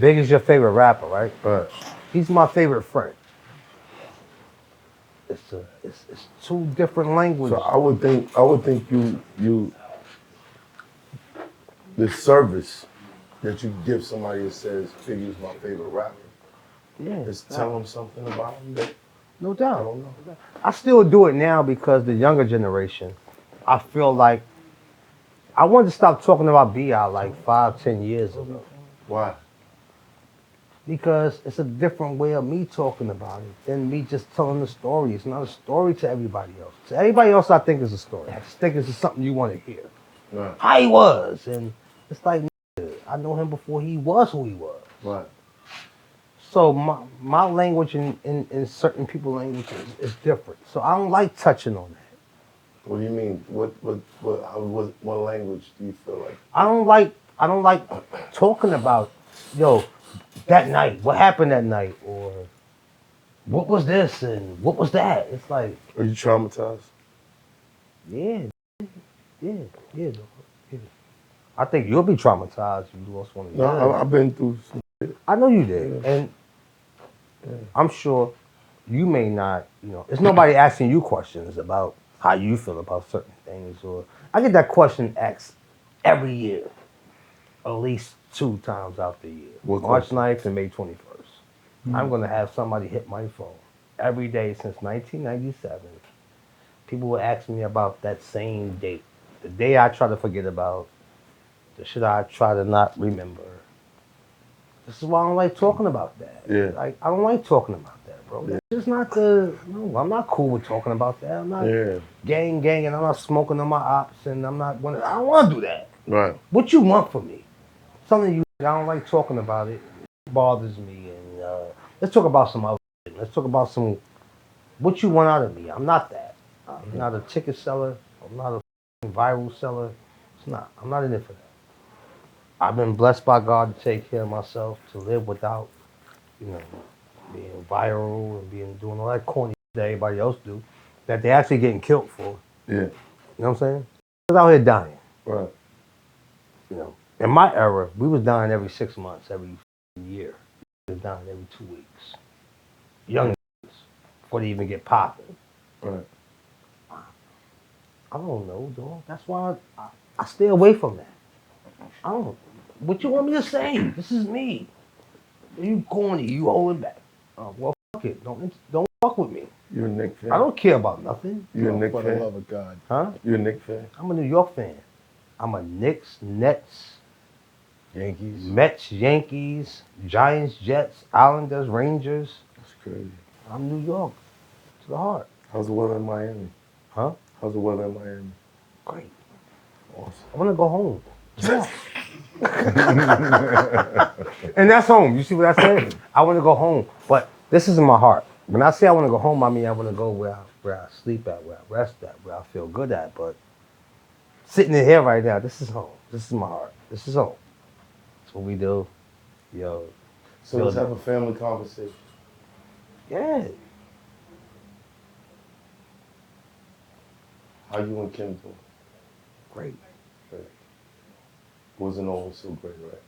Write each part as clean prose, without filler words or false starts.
Big is your favorite rapper, right? Right. He's my favorite friend. It's two different languages. So I would think you the service that you give somebody that says Biggie's my favorite rapper. Yeah. Is tell them something about him that No doubt. I don't know. I still do it now because the younger generation, I feel like I wanted to stop talking about B.I. like 5-10 years ago. Why? Because it's a different way of me talking about it than me just telling the story. It's not a story to everybody else. To everybody else, I think it's a story. I just think it's just something you want to hear. Right. How he was. And it's like, I know him before he was who he was. Right. So my language in certain people's languages is different. So I don't like touching on that. What do you mean? What language do you feel like? I don't like talking about, yo, that night, what happened that night, or what was this and what was that? It's like, Are you traumatized? yeah. Dog. Yeah. I think you'll be traumatized if you lost one of yours. No, I've been through some shit. I know you did, and I'm sure you may not, there's nobody asking you questions about how you feel about certain things, or I get that question asked every year, at least 2 times out the year. What March question? 9th and May 21st. I'm going to have somebody hit my phone every day since 1997. People will ask me about that same date, the day I try to forget about, the shit I try to not remember. This is why I don't like talking about that. Yeah. Like, I don't like talking about that, bro. Yeah. That's just not no, I'm not cool with talking about that. I'm not gang, and I'm not smoking on my ops, and I don't want to do that. Right. What you want from me? Something I don't like talking about it. It bothers me, and let's talk about some other shit. Let's talk about what you want out of me. I'm not that. I'm not a ticket seller. I'm not a viral seller. I'm not in it for that. I've been blessed by God to take care of myself, to live without, being viral and doing all that corny that everybody else do, that they're actually getting killed for. Yeah. You know what I'm saying? I was out here dying. Right. In my era, we was dying every 6 months, every year. We was dying every 2 weeks. Young before they even get popping. Right. I don't know, dog. That's why I stay away from that. I don't. What you want me to say? This is me. You corny. You holding back. Oh, well, fuck it. Don't fuck with me. You a Knicks fan? I don't care about nothing. You a Knicks fan? For the love of God. Huh? You a Knicks fan? I'm a New York fan. I'm a Knicks, Nets, Yankees. Mets, Yankees, Giants, Jets, Islanders, Rangers. That's crazy. I'm New York to the heart. How's the weather in Miami? Huh? How's the weather in Miami? Great. Awesome. I want to go home. Yeah. And that's home. You see what I said? I want to go home. But this is in my heart. When I say I want to go home, I mean I want to go where I sleep at, where I rest at, where I feel good at. But sitting in here right now, this is home. This is my heart. This is home. That's what we do. Yo. So let's have a family conversation. Yeah. How you and Kim doing? Great. Great. Wasn't always so great, right?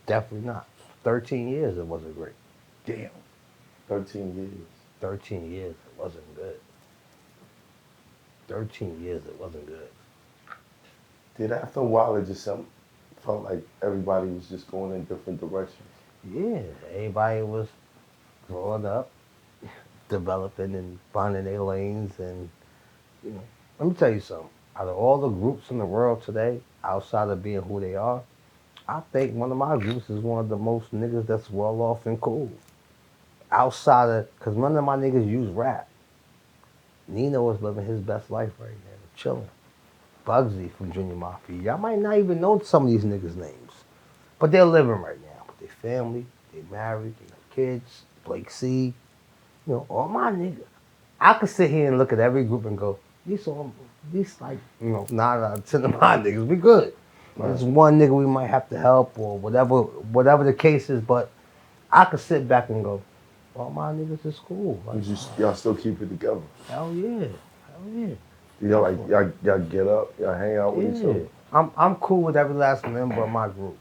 Definitely not. 13 years it wasn't great. Damn. 13 years. 13 years it wasn't good. 13 years it wasn't good. Did after a while it just felt like everybody was just going in different directions? Yeah, everybody was growing up, developing and finding their lanes, and let me tell you something. Out of all the groups in the world today, outside of being who they are, I think one of my groups is one of the most niggas that's well off and cool. Outside of, because none of my niggas use rap. Nino is living his best life right now, chilling. Bugsy from Junior Mafia. Y'all might not even know some of these niggas' names, but they're living right now with their family, they married, they got kids, Blake C. All my niggas. I could sit here and look at every group and go, these like, 9 out of 10 of my niggas, we good. Right. There's one nigga we might have to help or whatever the case is, but I could sit back and go, all my niggas is cool. Like, y'all still keep it together? Hell yeah. Y'all get up, y'all hang out with each other? I'm cool with every last member of my group.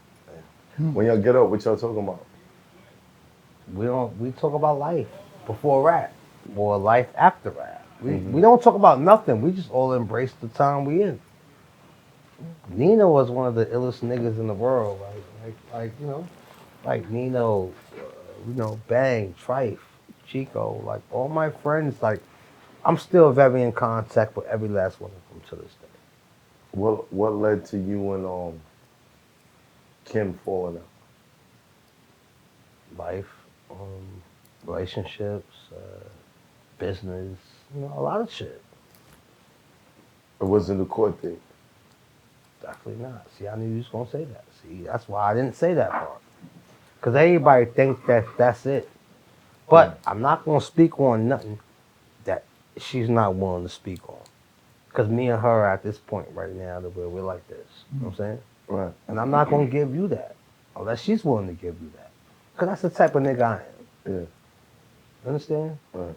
When y'all get up, what y'all talking about? We talk about life before rap or life after rap. We don't talk about nothing. We just all embrace the time we in. Nino was one of the illest niggas in the world. Like Nino, Bang, Trife, Chico, like all my friends. Like I'm still very in contact with every last one of them to this day. What led to you and Kim falling out? Life, relationships, business, a lot of shit. It wasn't a court thing. Definitely not. See, I knew you was gonna say that. See, that's why I didn't say that part. Cause everybody thinks that that's it. But I'm not gonna speak on nothing that she's not willing to speak on. Cause me and her at this point right now, that we're like this. You know what I'm saying? Right. And I'm not gonna give you that unless she's willing to give you that. Cause that's the type of nigga I am. Yeah. You understand? Right.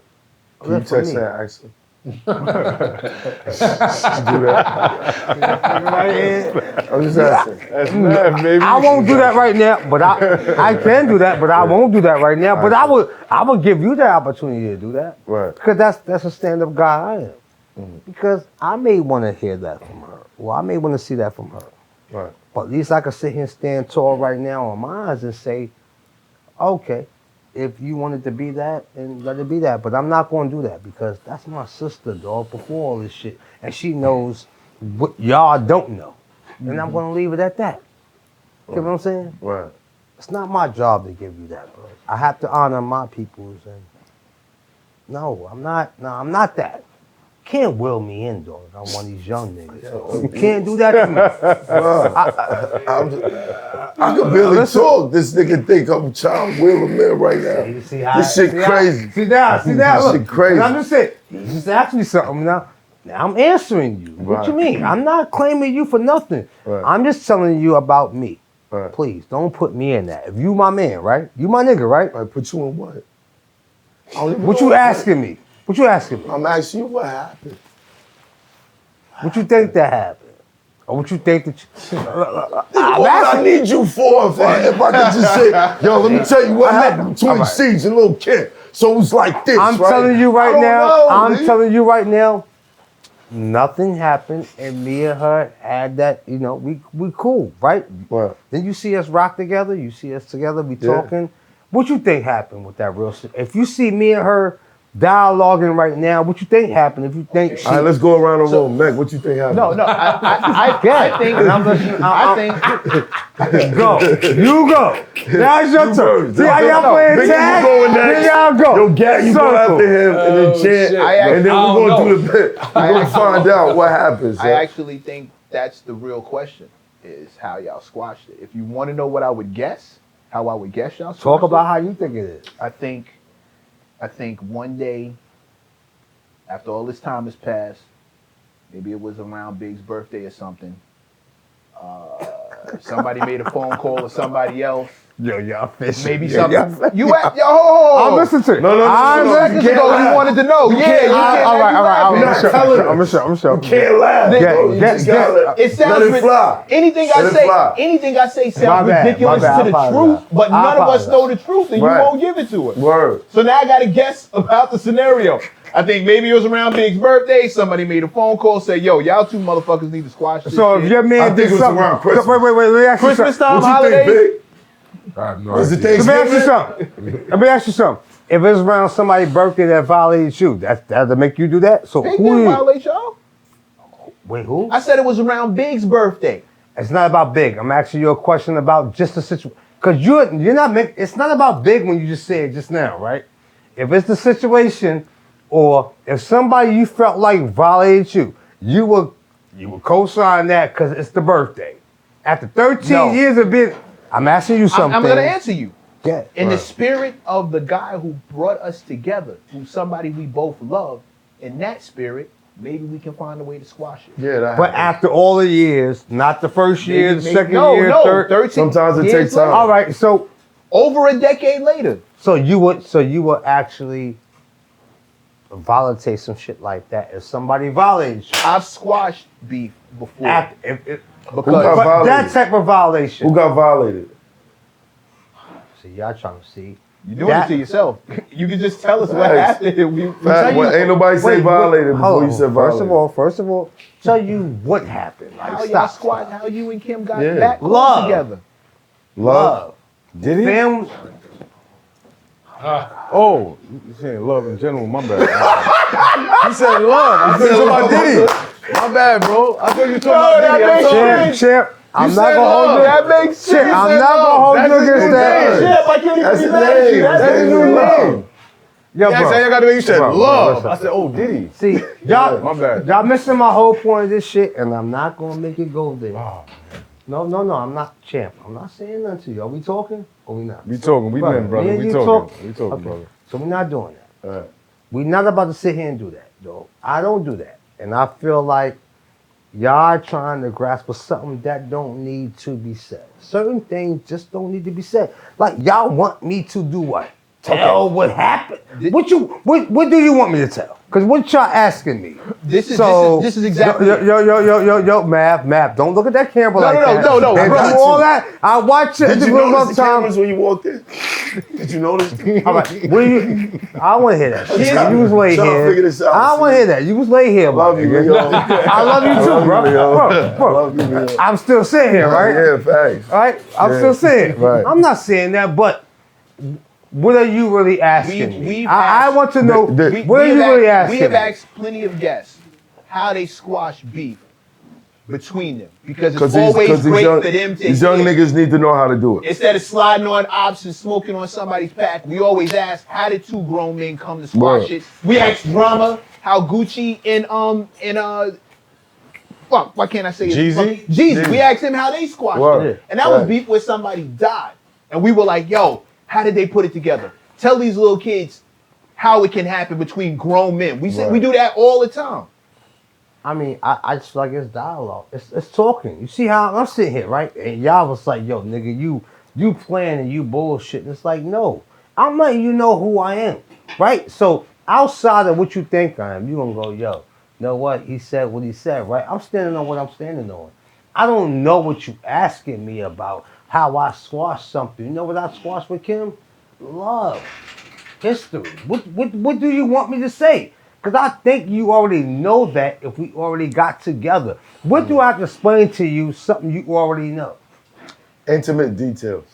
Can you text her and ask her? Do that. I'm just asking. That's mad, baby. I won't do that right now, but I can do that, but I won't do that right now. But I would give you the opportunity to do that. Right. Because that's a stand-up guy I am. Because I may want to hear that from her. Well, I may want to see that from her. Right. But at least I can sit here and stand tall right now on my eyes and say, okay, if you wanted to be that, then let it be that. But I'm not going to do that because that's my sister, dog, before all this shit. And she knows what y'all don't know. And I'm going to leave it at that. You know what I'm saying? Right. It's not my job to give you that, bro. I have to honor my peoples. And no, I'm not that. Can't will me in, dog. I'm one of these young niggas. You can't do that to me. I can barely talk. This nigga think I'm trying to will him in right now. This shit crazy. See now, This look. shit crazy. And I'm just saying, you just asked me something now. Now I'm answering you. What you mean? I'm not claiming you for nothing. Right. I'm just telling you about me. Right. Please, don't put me in that. If you my man, right? You my nigga, right? I put you in what? What you asking me? What you asking me? I'm asking you what happened. What you think that happened? Or what you think that you... What I need you for if I could just say, yo, let me tell you what happened between Siege and Lil Kim. So it was like this, I'm right? telling you right now, know, telling you right now, nothing happened and me and her had that, we cool, right? Right. Then you see us rock together, you see us together, we talking. What you think happened with that real shit? If you see me and her dialoguing right now, what you think happened? If you think she... All right, let's go around the room. Meg, what you think happened? No, I think Go. You go. Now it's your turn. See how y'all playing Biggie, tag? you going next. Then y'all go. Yo, Gat, you go after him and then chant, shit. and then we're going to do the bit. We're going to find out what happens. I actually think that's the real question, is how y'all squashed it. If you want to know what I would guess, how I would guess y'all squashed Talk about it, how you think it is. I think one day, after all this time has passed, maybe it was around Big's birthday or something, somebody made a phone call to somebody else. Yo, y'all fish. Maybe Yeah, something. You at yo? I'm listening to it. No. Seconds ago, you wanted to know. You Yeah, can't you lie. can't. All right. I'm I'm sure. You can't laugh. Get- You get- just gotta It sounds let it fly. Anything Let I it say, fly. anything I say sounds My bad, ridiculous my bad. to the I truth, apologize. but I none of us apologize. know the truth, and Right. you won't give it to us. Word. So now I got to guess about the scenario. I think maybe it was around Big's birthday. Somebody made a phone call, say, "Yo, y'all two motherfuckers need to squash this." So if shit. your man I think did it was something... around Christmas. Wait, let me ask you Christmas something. time, What you holidays. think, Big? I have no Was it idea. Let me ask you Thanksgiving? something. Let me ask you something. If it's around somebody's birthday that violated you, that'll make you do that? So Big who didn't is... violate y'all. Wait, who? I said it was around Big's birthday. It's not about Big. I'm asking you a question about just the situation. Because you're not making... It's not about Big when you just said it just now, right? If it's the situation, or if somebody you felt like violated you would co-sign that because it's the birthday. After 13 No. years of being... I'm asking you something. I'm going to answer you. Yeah. In the spirit of the guy who brought us together, who's somebody we both love, in that spirit, maybe we can find a way to squash it. Yeah, that But happened. after all the years, not the first year, the second no, year, third... 13 Sometimes it years takes time. later. All right, so Over a decade later. you would actually violate some shit like that if somebody violates you. I've squashed beef before. After, Who got but that violated? type of violation. Who got violated? See, y'all trying to see. You're doing it to yourself. You can just tell us what happened. Ain't nobody say violated before you said violated. First of all, tell you what happened. Like, How y'all squad, how you and Kim got back Love. together. Love. Did he? Family. Oh, you saying love in general, my bad. You said love. I thought you were talking about Diddy. My bad, bro. I thought you were talking about Diddy. Champ, I'm not gonna hold you. That makes sense. I'm not gonna hold you against that. Champ, I can't That's even his name. That's his new name. Yo, Yeah, bro. I got to make you said Bro, love. listen. I said, oh, Diddy. See, y'all, my bad. y'all missing my whole point of this shit, and I'm not gonna make it go there. Oh, No, I'm not, champ. I'm not saying nothing to you. Are we talking or we not? we talking. We Brother, men, brother. me and We you talking. talk- We talking, Okay. brother. So we're not doing that. All right. We're not about to sit here and do that, though. I don't do that, and I feel like y'all trying to grasp for something that don't need to be said. Certain things just don't need to be said. Like y'all want me to do what? Tell what happened. What do you want me to tell? Because what y'all asking me? This is exactly. Yo, Mav, don't look at that camera like that. No, And bro. do all that. I watch it. Did you notice the cameras when you walked in? Did you notice? All right, I want to hear that. Shit. You was late Trying to here. figure this out, I want to hear that. You was late here, Love you, nigga. yo. I love you too, bro. Love you, yo. I'm still sitting here, right? Yeah, facts. All right, I'm still sitting. Right. I'm not saying that, but what are you really asking me? we've I asked- want to know what are you really asking We have me? asked plenty of guests how they squash beef between them because it's Because always great young, for them to these young hear. niggas need to know how to do it. Instead of sliding on ops and smoking on somebody's pack, we always ask, how did two grown men come to squash Word. it? We asked Drama how Gucci and fuck, why can't I say it? Jeezy? Jeezy. We asked him how they squashed Word. it. And that was Right. beef where somebody died. And we were like, yo, how did they put it together? Tell these little kids how it can happen between grown men. We say we do that all the time. I mean, I just feel like it's dialogue. It's talking. You see how I'm sitting here, right? And y'all was like, yo, nigga, you playing and you bullshit. And it's like, no, I'm letting you know who I am, right? So outside of what you think I am, you gonna go, yo, know what? He said what he said, right? I'm standing on what I'm standing on. I don't know what you asking me about, how I squashed something. You know what I squashed with Kim? Love. History. What do you want me to say? Because I think you already know that if we already got together. What do I have to explain to you something you already know? Intimate details.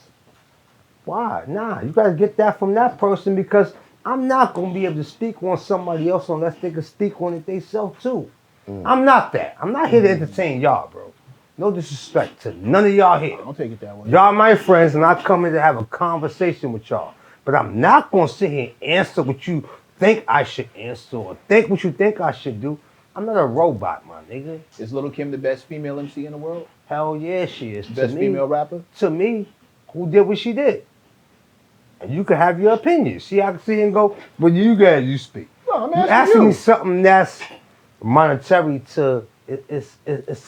Why? Nah, you got to get that from that person because I'm not going to be able to speak on somebody else unless they can speak on it themselves too. I'm not that. I'm not here to entertain y'all, bro. No disrespect to none of y'all here. Don't take it that way. Y'all my friends and I come here to have a conversation with y'all. But I'm not going to sit here and answer what you think I should answer or think what you think I should do. I'm not a robot, my nigga. Is Little Kim the best female MC in the world? Hell yeah, she is. Best female rapper? To me, who did what she did. And you can have your opinion. See, I can sit here and go, well, you guys, you speak. No, I'm You asking asking you. me something that's monetary to, it's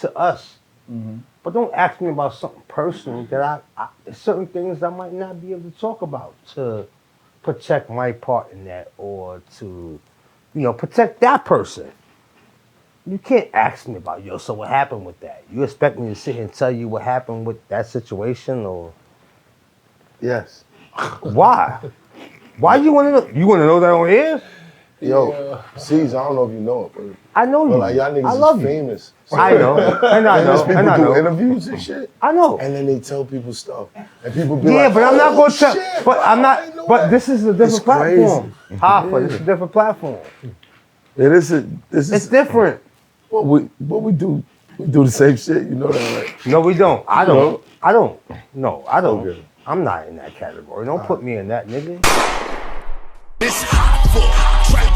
to us. Mm-hmm. But don't ask me about something personal that certain things I might not be able to talk about to protect my part in that or to, protect that person. You can't ask me about, yo, so what happened with that? You expect me to sit here and tell you what happened with that situation or Yes. why? Why you want to know? You want to know that on here? Yo, C's, I don't know if you know it, but I know you. like y'all niggas I love is you. famous. I know. And I And know. there's people And I do know. interviews and shit. I know. And then they tell people stuff. And people be Yeah, like, but I'm not "Oh, going to tell. shit, But I'm I didn't not. know But that." this is a different It's platform. crazy. Hoffa, this is a different platform. This It's is different. what we do. We do the same shit. You know that, right? No, we don't. I don't. No? I don't. No, I don't. Okay. I'm not in that category. Don't put me in that, nigga. It's hot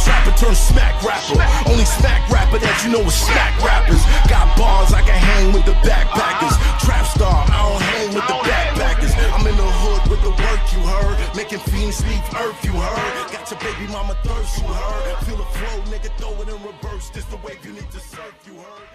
trapper turn smack rapper. Only smack rapper that you know is smack rappers. Got bars I can hang with the backpackers. Trap star, I don't hang with the backpackers. I'm in the hood with the work you heard. Making fiends leave earth you heard. Got your baby mama thirst you heard. Feel the flow, nigga, throw it in reverse. This the wave you need to surf you heard.